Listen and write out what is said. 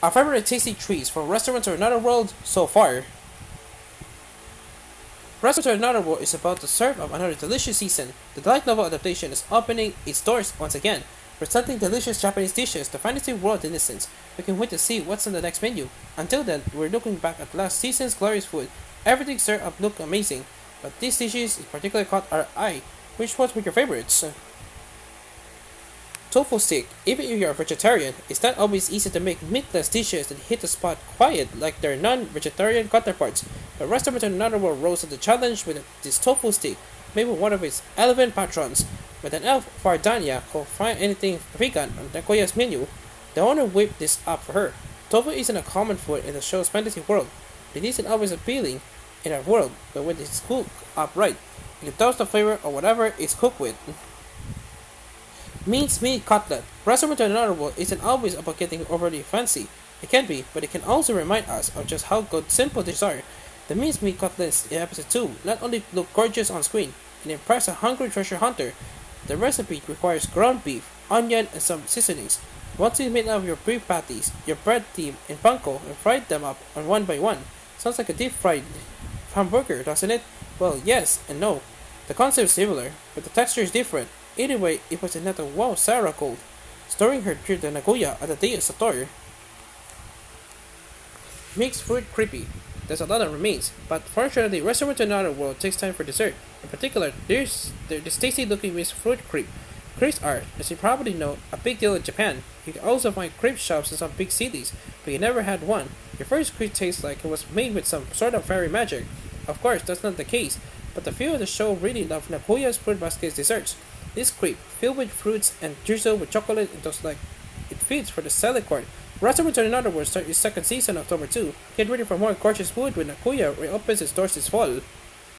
Our favorite tasty treats from restaurants or another world so far. Restaurants or another world is about the serve of another delicious season. The light novel adaptation is opening its doors once again, presenting delicious Japanese dishes to fantasy world innocence. We can wait to see what's on the next menu. Until then, we're looking back at last season's glorious food. Everything served up looked amazing, but these dishes in particular caught our eye. Which ones were your favorites? Tofu steak, even if you're a vegetarian, it's not always easy to make meatless dishes that hit the spot quiet like their non-vegetarian counterparts. But Restaurant in Another World rose to the challenge with this tofu steak, made with one of its 11 patrons. With an elf, Fardania, who find anything vegan on Nakoya's menu, the owner whipped this up for her. Tofu isn't a common food in the show's fantasy world. It isn't always appealing in our world, but when it's cooked up right, it can toast the flavor of whatever it's cooked with. Means meat cutlet. Restaurant in Another World isn't always about getting overly fancy. It can be, but it can also remind us of just how good simple dishes are. The minced meat cutlets in episode 2 not only look gorgeous on screen, it impress a hungry treasure hunter. The recipe requires ground beef, onion, and some seasonings. Once you made up your beef patties, your bread team in panko and fried them up on one by one. Sounds like a deep fried hamburger, doesn't it? Well, yes and no. The concept is similar, but the texture is different. Either way, it was another wow Sarah Gold, storing her near the Nagoya at the day of Sator. Makes fruit creepy. There's a lot that remains, but fortunately, Restaurant to Another World takes time for dessert. In particular, there's this tasty looking mixed fruit crepe. Crepes are, as you probably know, a big deal in Japan. You can also find crepe shops in some big cities, but you never had one. Your first crepe tastes like it was made with some sort of fairy magic. Of course, that's not the case, but the few of the show really love Nagoya's fruit basket's desserts. This crepe, filled with fruits and drizzled with chocolate and just like it fits for the salad court. Restaurant in Another World starts its second season October 2. Get ready for more gorgeous food when Nagoya reopens its doors this fall.